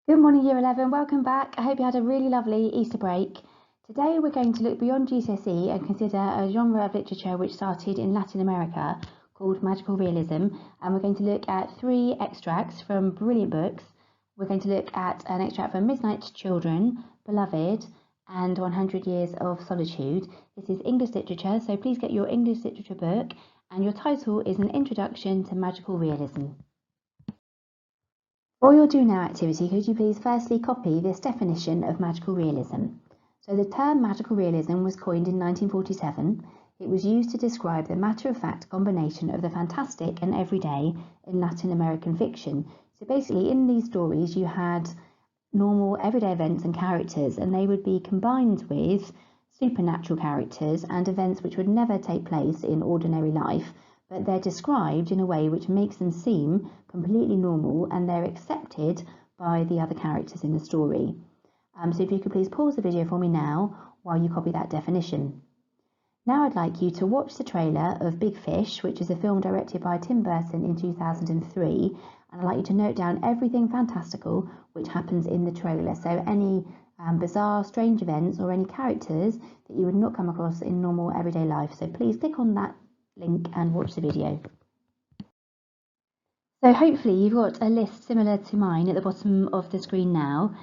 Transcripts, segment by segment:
Good morning, Year 11. Welcome back. I hope you had a really lovely Easter break. Today we're going to look beyond GCSE and consider a genre of literature which started in Latin America called Magical Realism. And we're going to look at three extracts from brilliant books. We're going to look at an extract from Midnight's Children, Beloved, and 100 Years of Solitude. This is English literature, so please get your English literature book. And your title is An Introduction to Magical Realism. For your Do Now activity, could you please firstly copy this definition of magical realism? So the term magical realism was coined in 1947. It was used to describe the matter-of-fact combination of the fantastic and everyday in Latin American fiction. So basically in these stories you had normal everyday events and characters, and they would be combined with supernatural characters and events which would never take place in ordinary life, but they're described in a way which makes them seem completely normal and they're accepted by the other characters in the story. So if you could please pause the video for me now while you copy that definition. Now I'd like you to watch the trailer of Big Fish, which is a film directed by Tim Burton in 2003, and I'd like you to note down everything fantastical which happens in the trailer, so any bizarre, strange events or any characters that you would not come across in normal everyday life. So please click on that link and watch the video. So hopefully you've got a list similar to mine at the bottom of the screen now.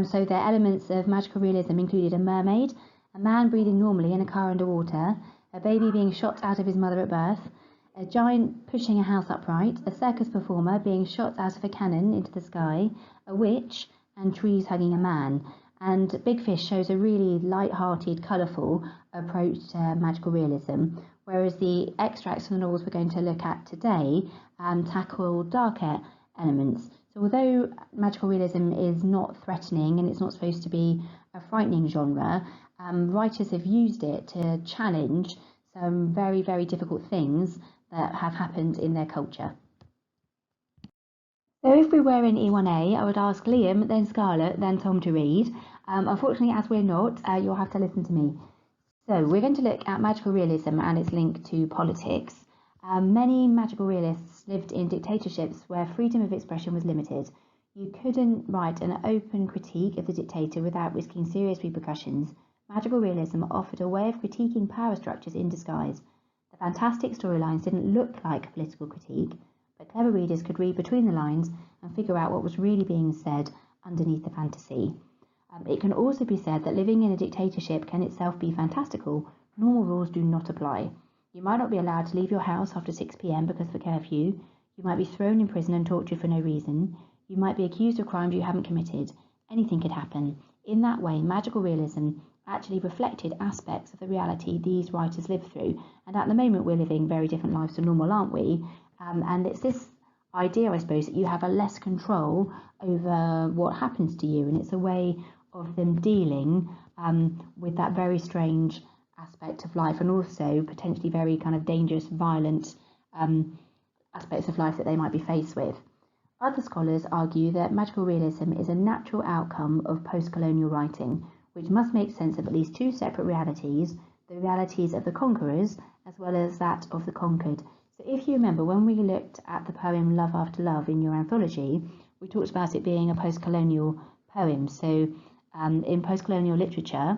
So the elements of magical realism included a mermaid, a man breathing normally in a car underwater, a baby being shot out of his mother at birth, a giant pushing a house upright, a circus performer being shot out of a cannon into the sky, a witch, and trees hugging a man. And Big Fish shows a really light-hearted, colourful approach to magical realism, whereas the extracts from the novels we're going to look at today tackle darker elements. So although magical realism is not threatening and it's not supposed to be a frightening genre, writers have used it to challenge some very, very difficult things that have happened in their culture. So if we were in E1A, I would ask Liam, then Scarlett, then Tom to read. Unfortunately, as we're not, you'll have to listen to me. So we're going to look at magical realism and its link to politics. Many magical realists lived in dictatorships where freedom of expression was limited. You couldn't write an open critique of the dictator without risking serious repercussions. Magical realism offered a way of critiquing power structures in disguise. The fantastic storylines didn't look like a political critique, but clever readers could read between the lines and figure out what was really being said underneath the fantasy. It can also be said that living in a dictatorship can itself be fantastical. Normal rules do not apply. You might not be allowed to leave your house after 6 p.m. because of a curfew. You might be thrown in prison and tortured for no reason. You might be accused of crimes you haven't committed. Anything could happen. In that way, magical realism actually reflected aspects of the reality these writers lived through. And at the moment, we're living very different lives to normal, aren't we? And it's this idea, I suppose, that you have a less control over what happens to you, and it's a way of them dealing with that very strange aspect of life, and also potentially very kind of dangerous, violent aspects of life that they might be faced with. Other scholars argue that magical realism is a natural outcome of post-colonial writing, which must make sense of at least two separate realities, the realities of the conquerors as well as that of the conquered. So if you remember, when we looked at the poem Love After Love in your anthology, we talked about it being a post-colonial poem. So in post-colonial literature,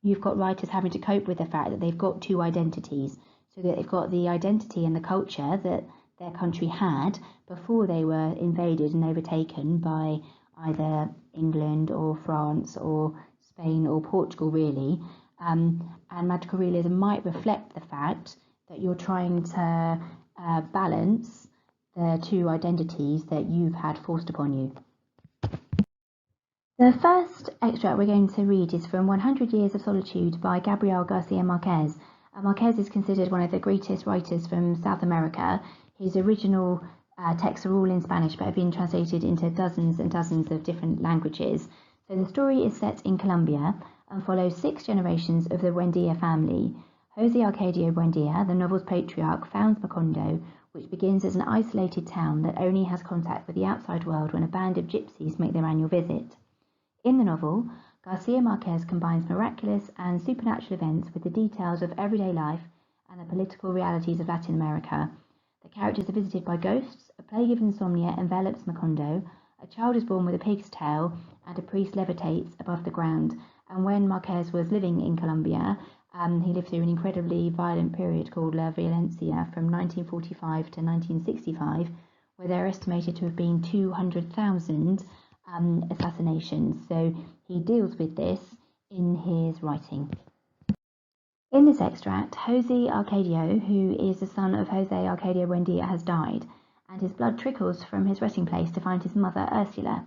you've got writers having to cope with the fact that they've got two identities. So that they've got the identity and the culture that their country had before they were invaded and overtaken by either England or France or Spain or Portugal, really. And magical realism might reflect the fact that you're trying to balance the two identities that you've had forced upon you. The first extract we're going to read is from 100 Years of Solitude by Gabriel Garcia Marquez. Marquez is considered one of the greatest writers from South America. His original texts are all in Spanish but have been translated into dozens and dozens of different languages. So the story is set in Colombia and follows 6 generations of the Buendia family. Jose Arcadio Buendia, the novel's patriarch, founds Macondo, which begins as an isolated town that only has contact with the outside world when a band of gypsies make their annual visit. In the novel, Garcia Marquez combines miraculous and supernatural events with the details of everyday life and the political realities of Latin America. The characters are visited by ghosts, a plague of insomnia envelops Macondo, A child is born with a pig's tail and a priest levitates above the ground. And when Marquez was living in Colombia, he lived through an incredibly violent period called La Violencia from 1945 to 1965, where there are estimated to have been 200,000 assassinations. So he deals with this in his writing. In this extract, Jose Arcadio, who is the son of Jose Arcadio Buendia, has died, and his blood trickles from his resting place to find his mother, Ursula.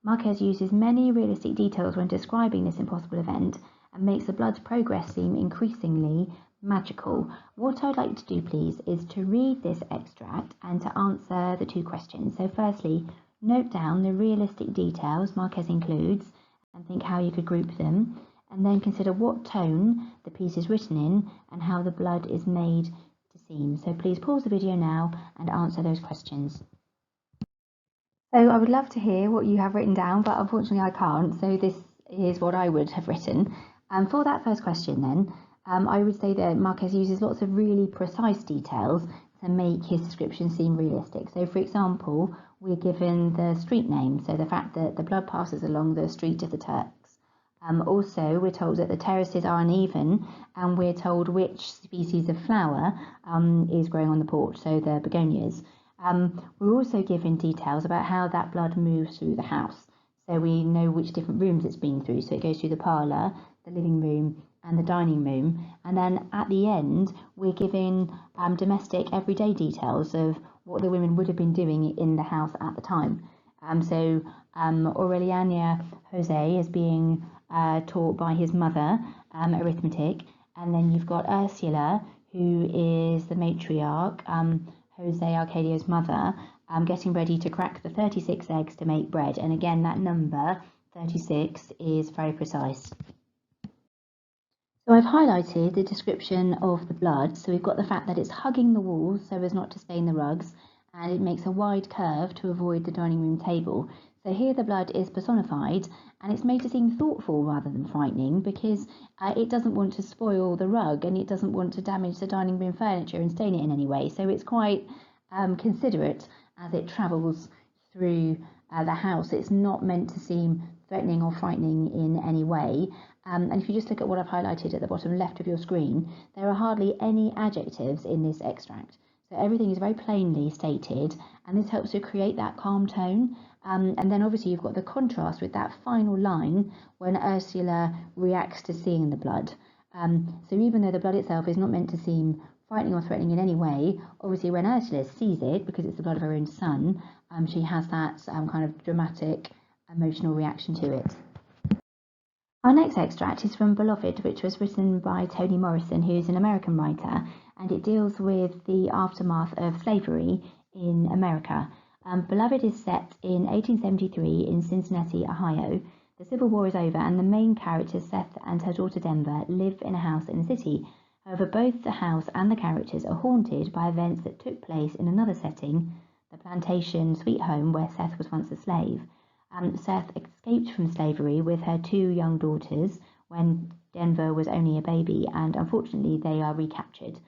Marquez uses many realistic details when describing this impossible event and makes the blood's progress seem increasingly magical. What I'd like to do, please, is to read this extract and to answer the two questions. So firstly, note down the realistic details Marquez includes and think how you could group them, and then consider what tone the piece is written in and how the blood is made to seem. So please pause the video now and answer those questions. So I would love to hear what you have written down, but unfortunately I can't, so this is what I would have written. For that first question then, I would say that Marquez uses lots of really precise details to make his description seem realistic. So for example, we're given the street name, so the fact that the blood passes along the street of the Turks. Also, we're told that the terraces are uneven, and we're told which species of flower is growing on the porch, so the begonias. We're also given details about how that blood moves through the house. So we know which different rooms it's been through. So it goes through the parlour, the living room, and the dining room. And then at the end, we're given domestic everyday details of what the women would have been doing in the house at the time. So Aureliana Jose is being taught by his mother arithmetic. And then you've got Ursula, who is the matriarch, Jose Arcadio's mother, getting ready to crack the 36 eggs to make bread. And again, that number, 36, is very precise. So I've highlighted the description of the blood. So we've got the fact that it's hugging the walls so as not to stain the rugs, and it makes a wide curve to avoid the dining room table. So here the blood is personified, and it's made to seem thoughtful rather than frightening, because it doesn't want to spoil the rug and it doesn't want to damage the dining room furniture and stain it in any way. So it's quite considerate as it travels through the house. It's not meant to seem threatening or frightening in any way. And if you just look at what I've highlighted at the bottom left of your screen, there are hardly any adjectives in this extract. So everything is very plainly stated, and this helps to create that calm tone. And then obviously you've got the contrast with that final line when Ursula reacts to seeing the blood. So even though the blood itself is not meant to seem frightening or threatening in any way, obviously when Ursula sees it, because it's the blood of her own son, she has that kind of dramatic emotional reaction to it. Our next extract is from Beloved, which was written by Toni Morrison, who's an American writer, and it deals with the aftermath of slavery in America. Beloved is set in 1873 in Cincinnati, Ohio. The Civil War is over, and the main characters, Seth and her daughter Denver, live in a house in the city. However, both the house and the characters are haunted by events that took place in another setting, the plantation Sweet Home, where Seth was once a slave. Seth escaped from slavery with her two young daughters when Denver was only a baby, and unfortunately they are recaptured.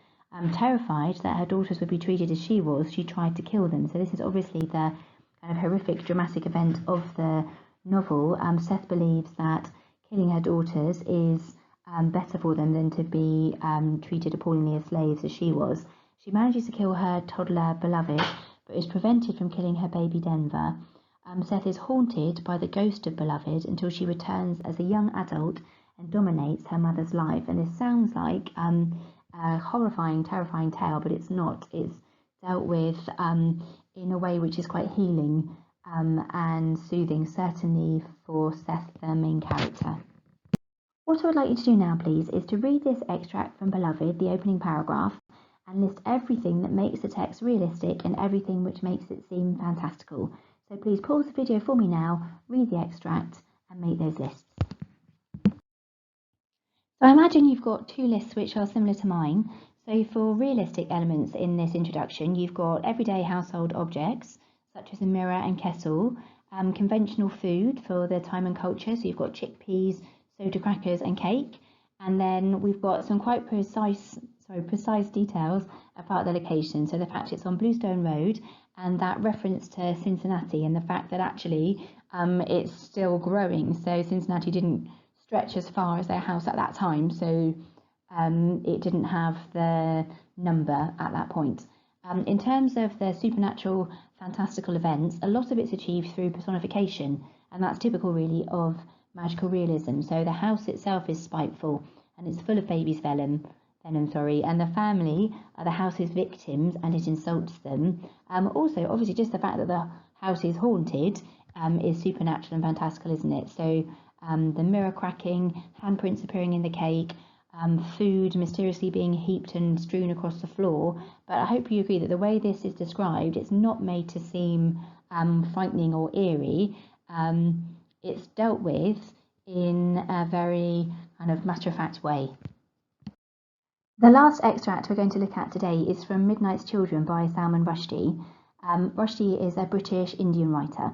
Terrified that her daughters would be treated as she was, she tried to kill them. So this is obviously the kind of horrific, dramatic event of the novel. Seth believes that killing her daughters is better for them than to be treated appallingly as slaves as she was. She manages to kill her toddler Beloved, but is prevented from killing her baby Denver. Seth is haunted by the ghost of Beloved until she returns as a young adult and dominates her mother's life. And this sounds like a horrifying, terrifying tale, but it's not. It's dealt with in a way which is quite healing and soothing, certainly for Seth, the main character. What I would like you to do now, please, is to read this extract from Beloved, the opening paragraph, and list everything that makes the text realistic and everything which makes it seem fantastical. So please pause the video for me now, read the extract, and make those lists. So I imagine you've got two lists which are similar to mine. So for realistic elements in this introduction, you've got everyday household objects, such as a mirror and kettle, conventional food for the time and culture, so you've got chickpeas, soda crackers and cake, and then we've got some quite precise details about the location. So the fact it's on Bluestone Road, and that reference to Cincinnati and the fact that actually it's still growing. So Cincinnati didn't stretch as far as their house at that time, so it didn't have the number at that point. In terms of the supernatural, fantastical events, a lot of it's achieved through personification, and that's typical really of magical realism. So the house itself is spiteful, and it's full of babies' venom, and the family are the house's victims, and it insults them. Also, obviously, just the fact that the house is haunted is supernatural and fantastical, isn't it? So the mirror cracking, handprints appearing in the cake, food mysteriously being heaped and strewn across the floor. But I hope you agree that the way this is described, it's not made to seem frightening or eerie. It's dealt with in a very kind of matter-of-fact way. The last extract we're going to look at today is from Midnight's Children by Salman Rushdie. Rushdie is a British Indian writer.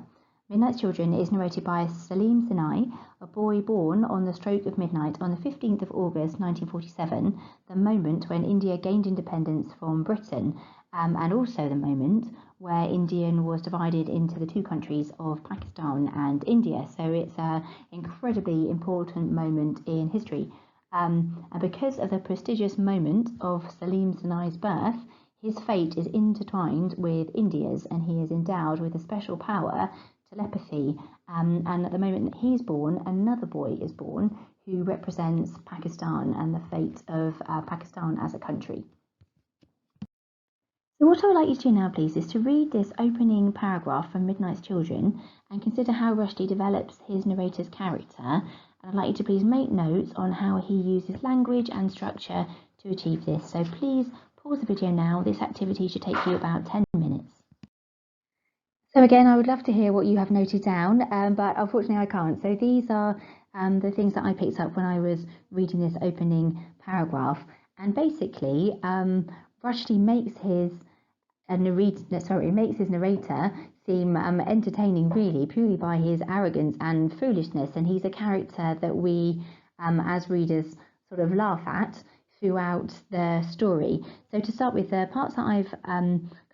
Midnight's Children is narrated by Salim Sinai, a boy born on the stroke of midnight on the 15th of August 1947, the moment when India gained independence from Britain, and also the moment where India was divided into the two countries of Pakistan and India. So it's an incredibly important moment in history. And because of the prestigious moment of Salim Sinai's birth, his fate is intertwined with India's, and he is endowed with a special power, telepathy. And at the moment that he's born, another boy is born who represents Pakistan and the fate of Pakistan as a country. So what I would like you to do now, please, is to read this opening paragraph from Midnight's Children and consider how Rushdie develops his narrator's character. And I'd like you to please make notes on how he uses language and structure to achieve this. So please pause the video now. This activity should take you about 10 minutes. So again, I would love to hear what you have noted down, but unfortunately I can't. So these are the things that I picked up when I was reading this opening paragraph. And basically, Rushdie makes his narrator seem entertaining, really, purely by his arrogance and foolishness. And he's a character that we, as readers, sort of laugh at throughout the story. So to start with, the parts that I've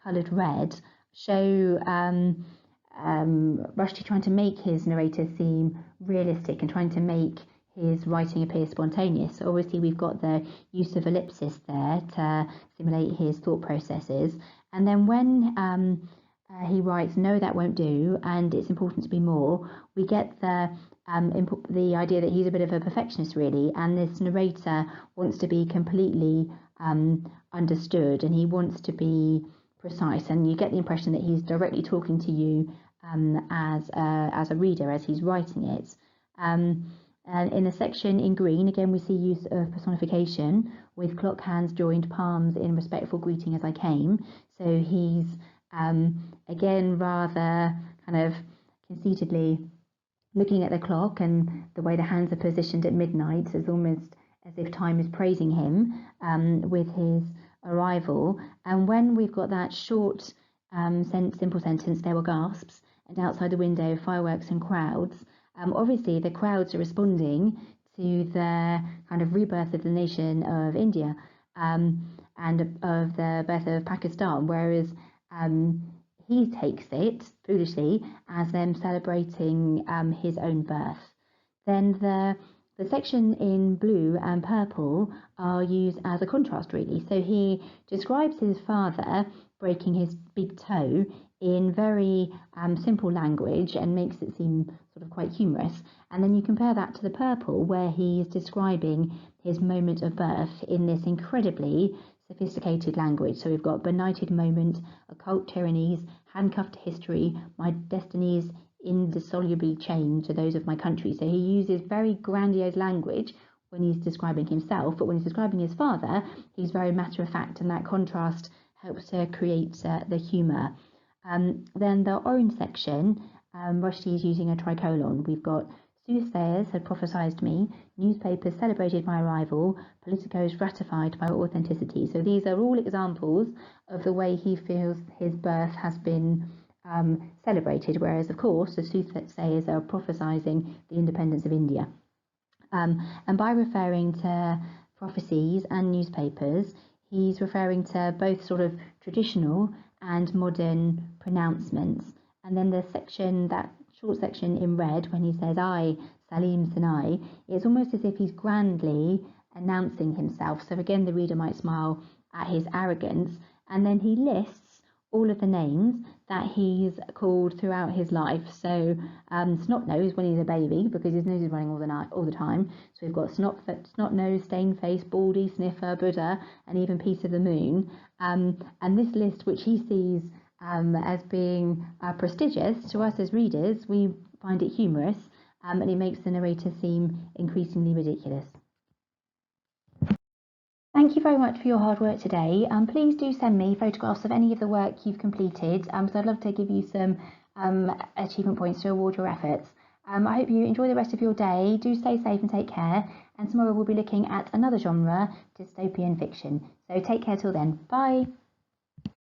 coloured red show Rushdie trying to make his narrator seem realistic and trying to make his writing appear spontaneous. So obviously we've got the use of ellipsis there to simulate his thought processes. And then when he writes, "No, that won't do," and "It's important to be more," we get the idea that he's a bit of a perfectionist, really, and this narrator wants to be completely understood, and he wants to be precise, and you get the impression that he's directly talking to you as a reader as he's writing it. And in the section in green, again, we see use of personification with clock hands joined, palms in respectful greeting as I came. So he's, again, rather kind of conceitedly looking at the clock and the way the hands are positioned at midnight, as almost as if time is praising him with his arrival. And when we've got that short, simple sentence, "There were gasps," and outside the window, fireworks and crowds, obviously the crowds are responding to the kind of rebirth of the nation of India and of the birth of Pakistan, whereas he takes it, foolishly, as them celebrating his own birth. Then the section in blue and purple are used as a contrast, really. So he describes his father breaking his big toe in very simple language and makes it seem sort of quite humorous. And then you compare that to the purple, where he is describing his moment of birth in this incredibly sophisticated language. So we've got benighted moment, occult tyrannies, handcuffed to history, my destinies indissolubly chained to those of my country. So he uses very grandiose language when he's describing himself, but when he's describing his father, he's very matter-of-fact, and that contrast helps to create the humour. Then the orange section, Rushdie is using a tricolon. We've got soothsayers had prophesied me, newspapers celebrated my arrival, politicos ratified my authenticity. So these are all examples of the way he feels his birth has been celebrated, whereas of course the soothsayers are prophesying the independence of India. And by referring to prophecies and newspapers, he's referring to both sort of traditional and modern pronouncements. And then the section, that short section in red, when he says, I, Salim Sinai, it's almost as if he's grandly announcing himself. So again, the reader might smile at his arrogance. And then he lists all of the names that he's called throughout his life. So snot nose when he's a baby, because his nose is running all the time. So we've got snot nose, stain face, baldy, sniffer, Buddha, and even piece of the moon. And this list, which he sees as being prestigious, to us as readers, we find it humorous, and it makes the narrator seem increasingly ridiculous. Thank you very much for your hard work today. Please do send me photographs of any of the work you've completed, so I'd love to give you some achievement points to reward your efforts. I hope you enjoy the rest of your day. Do stay safe and take care. And tomorrow we'll be looking at another genre, dystopian fiction. So take care till then. Bye.